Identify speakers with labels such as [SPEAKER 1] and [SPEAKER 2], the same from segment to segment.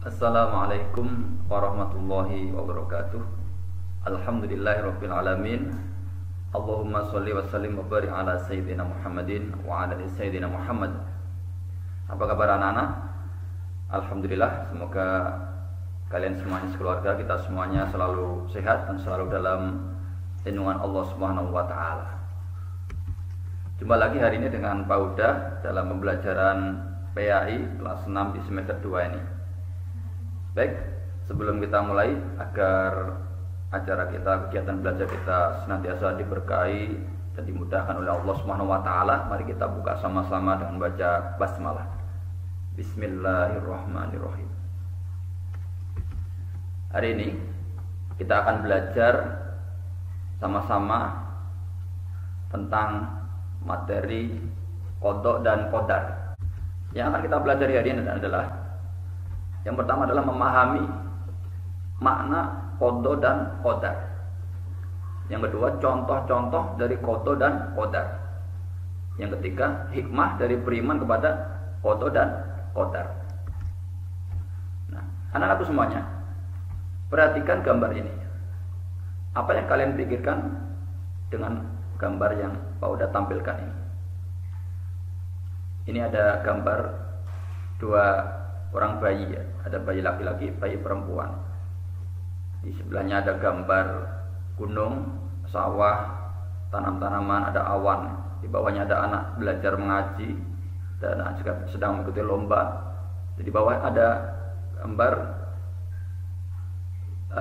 [SPEAKER 1] Assalamualaikum warahmatullahi wabarakatuh. Alhamdulillahirabbil alamin. Allahumma sholli wa sallim wa barik ala sayyidina Muhammadin wa ala ali sayyidina Muhammad. Apa kabar anak-anak? Alhamdulillah, semoga kalian semuanya sekeluarga, kita semuanya selalu sehat dan selalu dalam lindungan Allah Subhanahu wa taala. Jumpa lagi hari ini dengan Pak Huda dalam pembelajaran PAI kelas 6 di semester 2 ini. Baik, sebelum kita mulai, agar acara kita, kegiatan belajar kita senantiasa diberkahi dan dimudahkan oleh Allah Subhanahu wa taala, mari kita buka sama-sama dengan baca basmalah. Bismillahirrahmanirrahim. Hari ini kita akan belajar sama-sama tentang materi qada dan qadar. Yang akan kita pelajari hari ini adalah yang pertama adalah memahami makna qada dan qadar. Yang kedua, contoh-contoh dari qada dan qadar. Yang ketiga, hikmah dari beriman kepada qada dan qadar. Nah, anak-anak semuanya, perhatikan gambar ini. Apa yang kalian pikirkan dengan gambar yang Pak Uda tampilkan ini? Ini ada gambar dua orang bayi ya. Ada bayi laki-laki, bayi perempuan. Di sebelahnya ada gambar gunung, sawah, tanam-tanaman, ada awan. Di bawahnya ada anak belajar mengaji dan juga sedang mengikuti lomba. Di bawah ada gambar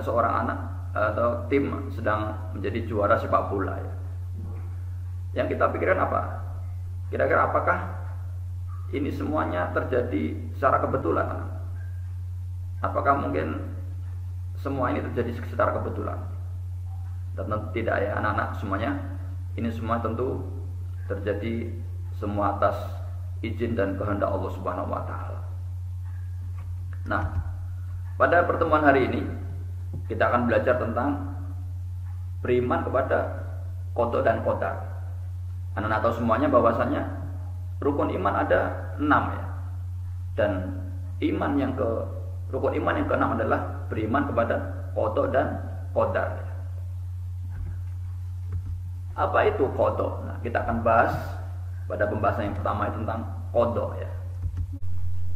[SPEAKER 1] seorang anak atau tim sedang menjadi juara sepak bola ya. Yang kita pikirkan apa? Kira-kira apakah ini semuanya terjadi secara kebetulan? Apakah mungkin semua ini terjadi secara kebetulan? Tentu tidak ya anak-anak semuanya. Ini semua tentu terjadi semua atas izin dan kehendak Allah Subhanahu wa taala. Nah, pada pertemuan hari ini kita akan belajar tentang beriman kepada qada dan qadar. Anak-anak tahu semuanya bahwasanya rukun iman ada 6 ya. Dan rukun iman yang ke-6 adalah beriman kepada qada dan qadar. Apa itu qada? Nah, kita akan bahas pada pembahasan yang pertama tentang qada ya.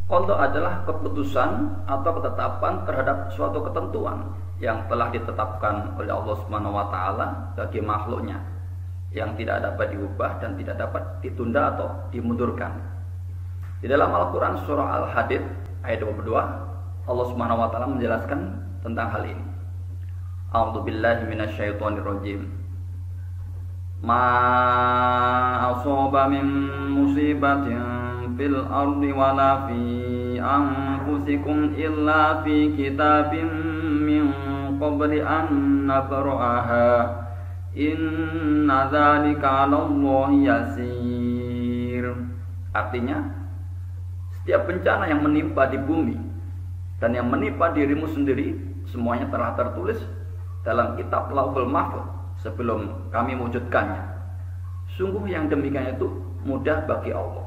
[SPEAKER 1] Qada adalah keputusan atau ketetapan terhadap suatu ketentuan yang telah ditetapkan oleh Allah Subhanahu wa taala bagi makhluknya, yang tidak dapat diubah dan tidak dapat ditunda atau dimundurkan. Di dalam Al-Quran surah Al-Hadid ayat 22, Allah Subhanahu wa taala menjelaskan tentang hal ini. A'udzubillahi minasyaitonirrajim. Ma asaba min musibatin fil ardi wala fi anfusikum illa fi kitabim min qabli an nabra'aha. Inna dzalika 'alallahi yasir. Artinya, setiap bencana yang menimpa di bumi dan yang menimpa dirimu sendiri semuanya telah tertulis dalam kitab Lauhul Mahfuz sebelum kami wujudkannya. Sungguh yang demikian itu mudah bagi Allah.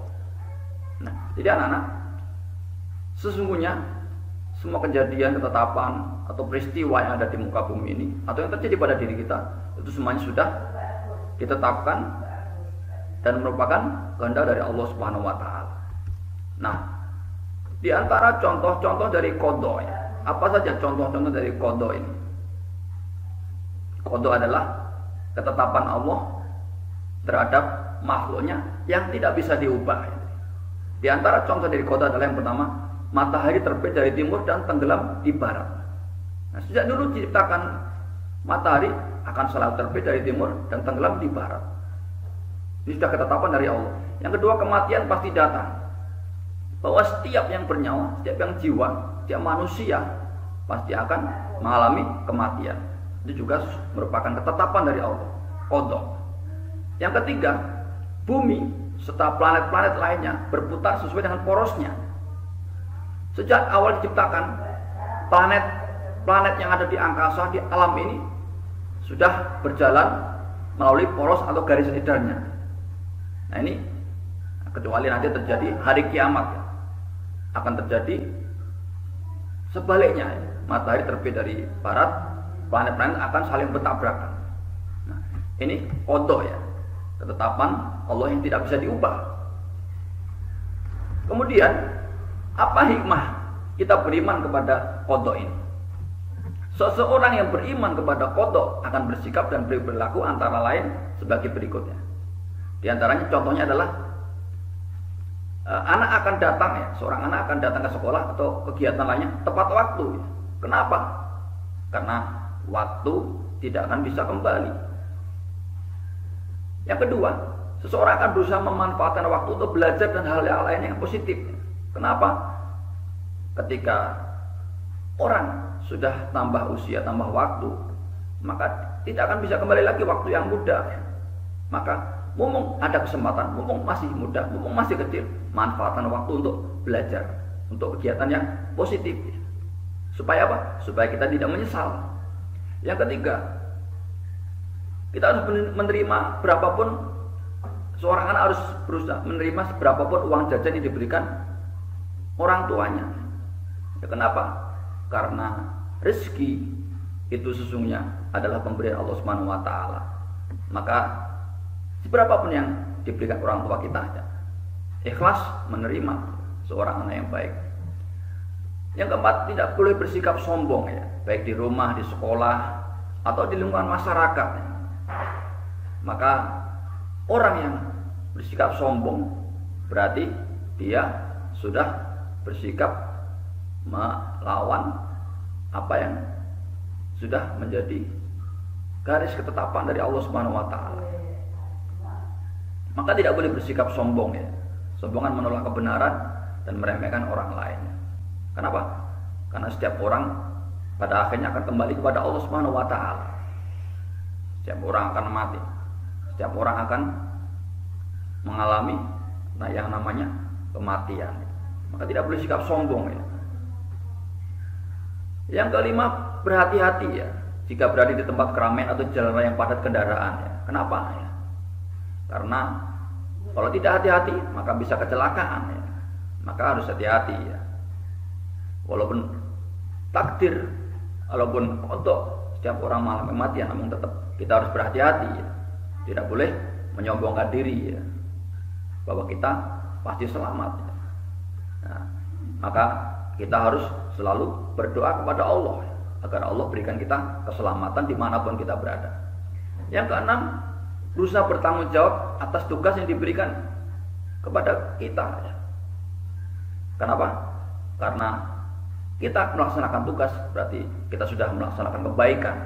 [SPEAKER 1] Nah, jadi anak-anak, sesungguhnya semua kejadian, ketetapan atau peristiwa yang ada di muka bumi ini atau yang terjadi pada diri kita itu semuanya sudah ditetapkan dan merupakan kehendak dari Allah Subhanahu wa taala. Nah, di antara contoh-contoh dari qada ya. Apa saja contoh-contoh dari qada ini? Qada adalah ketetapan Allah terhadap makhluknya yang tidak bisa diubah. Di antara contoh dari qada adalah yang pertama, matahari terbit dari timur dan tenggelam di barat. Nah, sejak dulu diciptakan matahari akan selalu terbit dari timur dan tenggelam di barat. Ini sudah ketetapan dari Allah. Yang kedua, kematian pasti datang. Bahwa setiap yang bernyawa, setiap yang jiwa, setiap manusia pasti akan mengalami kematian. Itu juga merupakan ketetapan dari Allah, qada. Yang ketiga, bumi serta planet-planet lainnya berputar sesuai dengan porosnya. Sejak awal diciptakan, planet-planet yang ada di angkasa, di alam ini sudah berjalan melalui poros atau garis edarnya. Nah, ini kecuali nanti terjadi hari kiamat ya. Akan terjadi sebaliknya ya. Matahari terbit dari barat, planet-planet akan saling bertabrakan. Nah, ini qada ya, ketetapan Allah yang tidak bisa diubah. Kemudian apa hikmah kita beriman kepada qada ini? Seseorang yang beriman kepada qada akan bersikap dan berlaku antara lain sebagai berikutnya. Di antaranya contohnya adalah anak akan datang ya, seorang anak akan datang ke sekolah atau kegiatan lainnya tepat waktu. Kenapa? Karena waktu tidak akan bisa kembali. Yang kedua, seseorang akan berusaha memanfaatkan waktu untuk belajar dan hal-hal lain yang positif. Kenapa? Ketika orang sudah tambah usia, tambah waktu, maka tidak akan bisa kembali lagi waktu yang muda. Maka mumpung ada kesempatan, mumpung masih muda, mumpung masih kecil, manfaatkan waktu untuk belajar, untuk kegiatan yang positif. Supaya apa? Supaya kita tidak menyesal. Yang ketiga, kita harus menerima berapapun, seorang anak harus berusaha menerima berapapun uang jajan yang diberikan orang tuanya. Ya, kenapa? Karena rezeki itu sesungguhnya adalah pemberian Allah Subhanahu wa taala. Maka seberapapun yang diberikan orang tua kita, ikhlas menerima seorang anak yang baik. Yang keempat, tidak boleh bersikap sombong ya, baik di rumah, di sekolah, atau di lingkungan masyarakat. Maka orang yang bersikap sombong berarti dia sudah bersikap melawan apa yang sudah menjadi garis ketetapan dari Allah Subhanahu wa taala. Maka tidak boleh bersikap sombong ya. Sombongan menolak kebenaran dan meremehkan orang lain. Kenapa? Karena setiap orang pada akhirnya akan kembali kepada Allah Subhanahu wa taala. Setiap orang akan mati. Setiap orang akan mengalami yang namanya kematian. Maka tidak boleh sikap sombong ya. Yang kelima, berhati-hati ya jika berada di tempat keramaian atau jalan raya yang padat kendaraan ya. Kenapa ya? Karena kalau tidak hati-hati maka bisa kecelakaan ya. Maka harus hati-hati ya. Walaupun takdir, walaupun kodok setiap orang mengalami kematian, namun tetap kita harus berhati-hati ya. Tidak boleh menyombongkan diri ya, bahwa kita pasti selamat ya. Nah, maka kita harus selalu berdoa kepada Allah ya, agar Allah berikan kita keselamatan dimanapun kita berada. Yang keenam, berusaha bertanggung jawab atas tugas yang diberikan kepada kita ya. Kenapa? Karena kita melaksanakan tugas berarti kita sudah melaksanakan kebaikan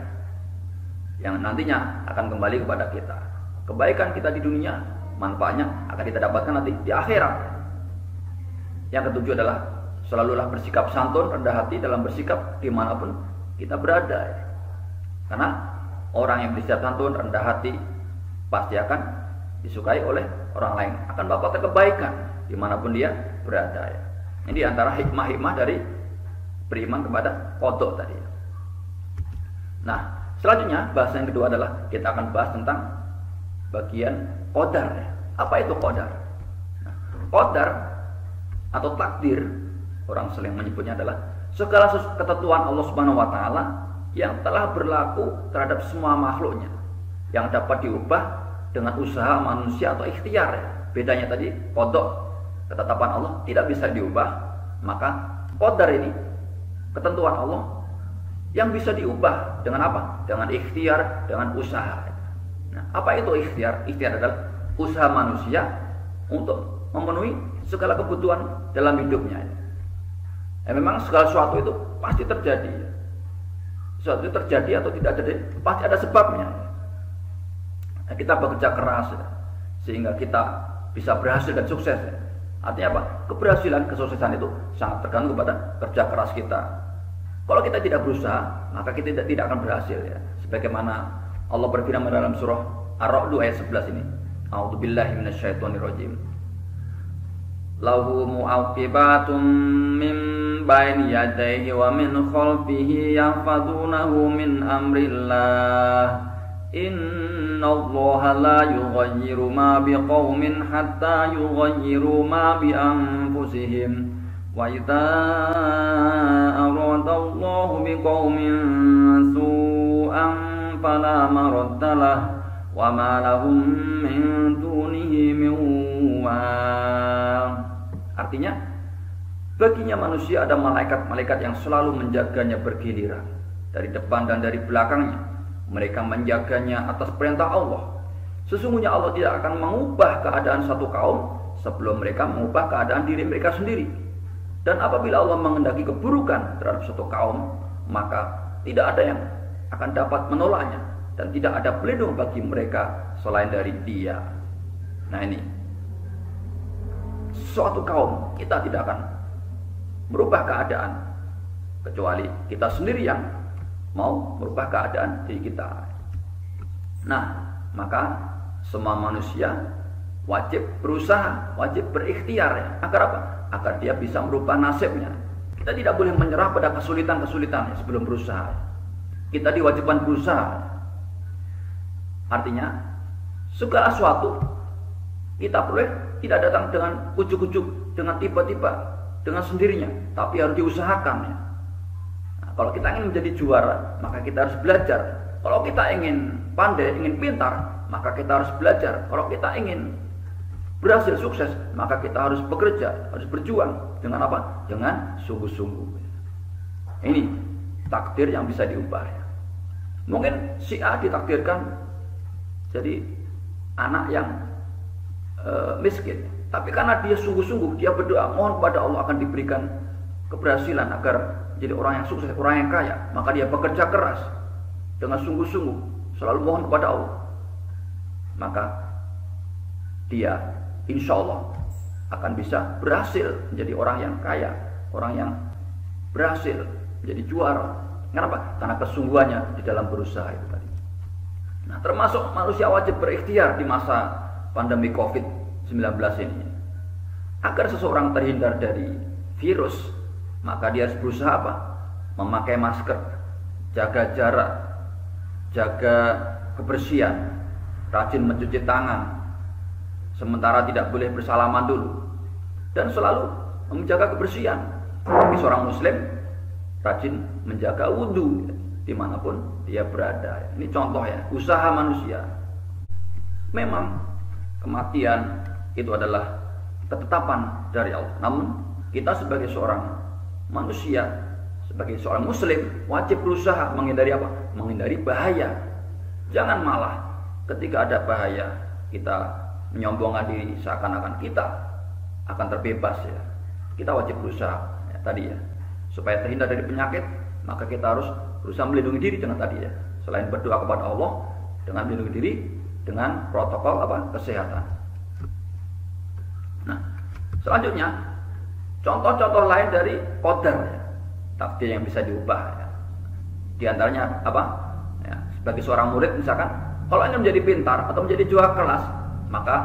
[SPEAKER 1] yang nantinya akan kembali kepada kita. Kebaikan kita di dunia, manfaatnya akan kita dapatkan nanti di akhirat. Yang ketujuh adalah selalulah bersikap santun, rendah hati dalam bersikap dimanapun kita berada. Karena orang yang bersikap santun, rendah hati pasti akan disukai oleh orang lain, akan mendapatkan kebaikan dimanapun dia berada. Ini antara hikmah-hikmah dari beriman kepada qada tadi. Nah, selanjutnya bahasa yang kedua adalah kita akan bahas tentang bagian qadar. Apa itu qadar? Nah, qadar atau takdir, orang sering menyebutnya adalah segala ketentuan Allah Subhanahu wa taala yang telah berlaku terhadap semua makhluknya yang dapat diubah dengan usaha manusia atau ikhtiar. Bedanya tadi qada, ketetapan Allah tidak bisa diubah, maka qadar ini ketentuan Allah yang bisa diubah dengan apa? Dengan ikhtiar, dengan usaha. Nah, apa itu ikhtiar? Ikhtiar adalah usaha manusia untuk memenuhi segala kebutuhan dalam hidupnya. Memang segala sesuatu itu pasti terjadi. Sesuatu itu terjadi atau tidak terjadi pasti ada sebabnya. Nah, kita bekerja keras sehingga kita bisa berhasil dan sukses. Artinya apa? Keberhasilan, kesuksesan itu sangat tergantung kepada kerja keras kita. Kalau kita tidak berusaha, maka kita tidak akan berhasil ya. Sebagaimana Allah berfirman dalam surah Ar-Ra'd ayat 11 ini. A'udzubillahi minasyaitonirrajim. Lahu mu'aqibatum min baini yadayhi wa min khalfihi yahfazunahu min amrillah. Innallaha la yughayyiru ma biqaumin hatta yughayyiru ma bi anfusihim. Wa idza aradallahu biqaumin su'an fala maraddalah wa ma lahum min dunihi min wal. Artinya, baginya manusia ada malaikat-malaikat yang selalu menjaganya bergiliran dari depan dan dari belakangnya. Mereka menjaganya atas perintah Allah. Sesungguhnya Allah tidak akan mengubah keadaan satu kaum sebelum mereka mengubah keadaan diri mereka sendiri. Dan apabila Allah menghendaki keburukan terhadap satu kaum, maka tidak ada yang akan dapat menolaknya dan tidak ada pelindung bagi mereka selain dari Dia. Nah ini, suatu kaum kita tidak akan merubah keadaan kecuali kita sendiri yang mau merubah keadaan diri kita. Nah, maka semua manusia wajib berusaha, wajib berikhtiar ya. Agar apa? Agar dia bisa merubah nasibnya. Kita tidak boleh menyerah pada kesulitan-kesulitan sebelum berusaha. Kita diwajibkan berusaha. Artinya, segala sesuatu kita boleh tidak datang dengan ujuk-ujuk, dengan tiba-tiba, dengan sendirinya, tapi harus diusahakan ya. Kalau kita ingin menjadi juara, maka kita harus belajar. Kalau kita ingin pandai, ingin pintar, maka kita harus belajar. Kalau kita ingin berhasil sukses, maka kita harus bekerja, harus berjuang. Dengan apa? Dengan sungguh-sungguh. Ini takdir yang bisa diubah. Mungkin si A ditakdirkan jadi anak yang miskin, tapi karena dia sungguh-sungguh, dia berdoa, mohon kepada Allah akan diberikan keberhasilan agar jadi orang yang sukses, orang yang kaya, maka dia bekerja keras dengan sungguh-sungguh, selalu mohon kepada Allah, maka dia insya Allah akan bisa berhasil menjadi orang yang kaya, orang yang berhasil menjadi juara. Kenapa? Karena kesungguhannya di dalam berusaha itu tadi. Nah, termasuk manusia wajib berikhtiar di masa pandemi COVID-19 ini. Agar seseorang terhindar dari virus, maka dia harus berusaha apa? Memakai masker, jaga jarak, jaga kebersihan, rajin mencuci tangan, sementara tidak boleh bersalaman dulu, dan selalu menjaga kebersihan. Bagi seorang muslim, rajin menjaga wudhu dimanapun dia berada. Ini contoh ya, usaha manusia. Memang kematian itu adalah ketetapan dari Allah. Namun kita sebagai seorang manusia, sebagai seorang muslim, wajib berusaha menghindari apa? Menghindari bahaya. Jangan malah ketika ada bahaya kita menyombongkan diri seakan-akan kita akan terbebas ya. Kita wajib berusaha ya, tadi ya, supaya terhindar dari penyakit, maka kita harus berusaha melindungi diri dengan tadi ya. Selain berdoa kepada Allah, dengan melindungi diri dengan protokol apa? Kesehatan. Nah, selanjutnya contoh-contoh lain dari qadar ya, takdir yang bisa diubah ya. Di antaranya apa? Ya, sebagai seorang murid misalkan, kalau ingin menjadi pintar atau menjadi juara kelas, maka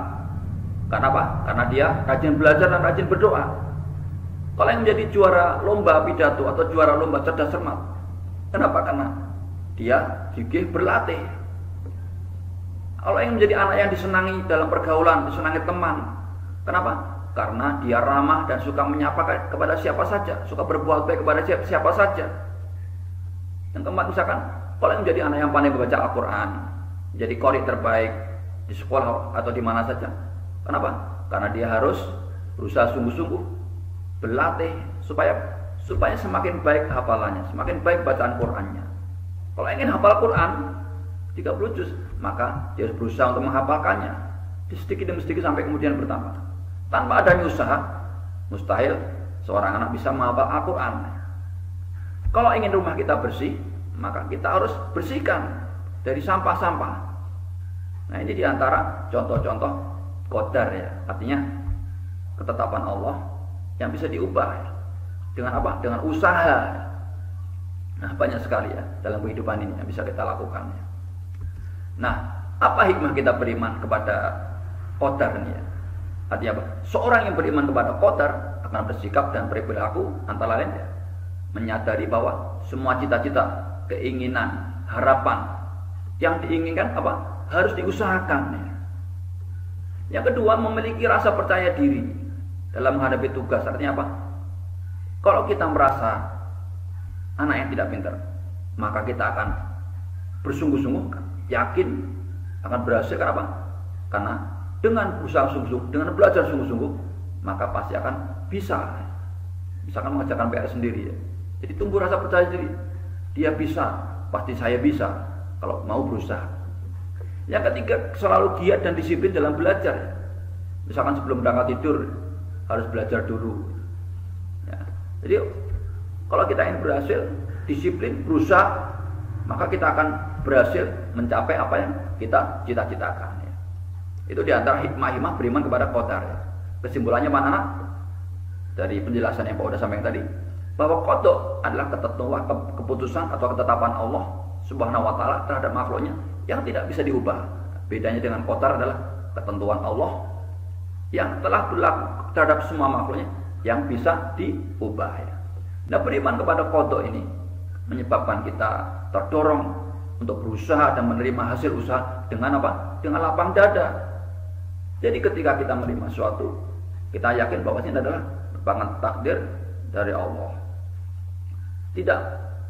[SPEAKER 1] karena apa? Karena dia rajin belajar dan rajin berdoa. Kalau ingin menjadi juara lomba pidato atau juara lomba cerdas cermat, kenapa? Karena dia gigih berlatih. Kalau ingin menjadi anak yang disenangi dalam pergaulan, disenangi teman, kenapa? Karena dia ramah dan suka menyapa kepada siapa saja, suka berbuat baik kepada siapa saja. Yang keempat misalkan, kalau yang menjadi anak yang pandai membaca Al-Quran, menjadi qari terbaik di sekolah atau di mana saja. Kenapa? Karena dia harus berusaha sungguh-sungguh, berlatih supaya semakin baik hafalannya, semakin baik bacaan Qurannya. Kalau ingin hafal Quran 30 juz, maka dia harus berusaha untuk menghafalkannya sedikit demi sedikit sampai kemudian bertambah. Tanpa adanya usaha, mustahil seorang anak bisa menghafal Al-Quran. Kalau ingin rumah kita bersih, maka kita harus bersihkan dari sampah-sampah. Nah, ini diantara contoh-contoh qadar ya, artinya ketetapan Allah yang bisa diubah ya. Dengan apa? Dengan usaha. Nah, banyak sekali ya dalam kehidupan ini yang bisa kita lakukan ya. Nah, apa hikmah kita beriman kepada qadar ini ya? Artinya apa? Seorang yang beriman kepada qadar akan bersikap dan berperilaku antara lain ya, menyadari bahwa semua cita-cita, keinginan, harapan Yang diinginkan apa? Harus diusahakan. Ya. Yang kedua, memiliki rasa percaya diri dalam menghadapi tugas. Artinya apa? Kalau kita merasa anak yang tidak pintar, maka kita akan bersungguh-sungguh, yakin akan berhasil. Karena apa? Karena dengan berusaha sungguh-sungguh, dengan belajar sungguh-sungguh, maka pasti akan bisa. Misalkan mengerjakan PR sendiri ya. Jadi tumbuh rasa percaya diri. Dia bisa, pasti saya bisa kalau mau berusaha. Yang ketiga, selalu giat dan disiplin dalam belajar. Misalkan sebelum berangkat tidur harus belajar dulu. Ya. Jadi kalau kita ingin berhasil, disiplin, berusaha, maka kita akan berhasil mencapai apa yang kita cita-citakan. Ya. Itu diantara hikmah-hikmah beriman kepada qadar. Ya. Kesimpulannya mana? Dari penjelasan yang Pak Uda sampaikan tadi, bahwa qada adalah ketentuan, keputusan atau ketetapan Allah Subhanahu wa taala terhadap makhluknya yang tidak bisa diubah. Bedanya dengan qadar adalah ketentuan Allah yang telah berlaku terhadap semua makhluknya yang bisa diubah. Ya. Nah, beriman kepada qada ini menyebabkan kita terdorong untuk berusaha dan menerima hasil usaha dengan apa? Dengan lapang dada. Jadi ketika kita menerima sesuatu, kita yakin bahwa ini adalah merupakan takdir dari Allah. Tidak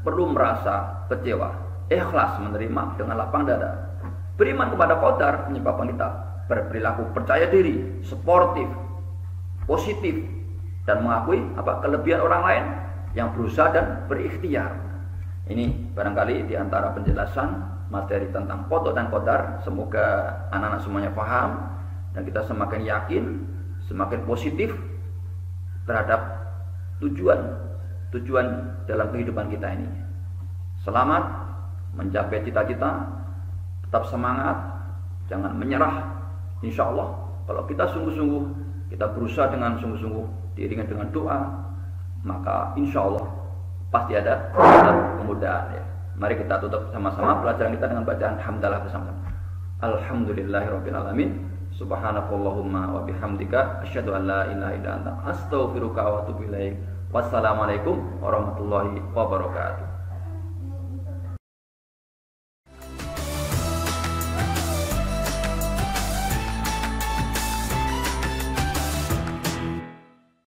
[SPEAKER 1] perlu merasa kecewa, ikhlas menerima dengan lapang dada. Beriman kepada qadar menyebabkan kita berperilaku percaya diri, sportif, positif, dan mengakui apa kelebihan orang lain yang berusaha dan berikhtiar. Ini barangkali di antara penjelasan materi tentang qada dan qadar. Semoga anak-anak semuanya paham dan kita semakin yakin, semakin positif terhadap tujuan dalam kehidupan kita ini. Selamat mencapai cita-cita, tetap semangat, jangan menyerah. Insya Allah kalau kita sungguh-sungguh, kita berusaha dengan sungguh-sungguh diiringi dengan doa, maka insya Allah pasti ada kemudahan. Ya. Mari kita tutup sama-sama pelajaran kita dengan bacaan hamdalah bersama. Alhamdulillahirabbil alamin. Subhanakallahumma wa bihamdika asyhadu an la ilaha illa anta astaghfiruka wa atubu ilaik. Wassalamualaikum warahmatullahi wabarakatuh.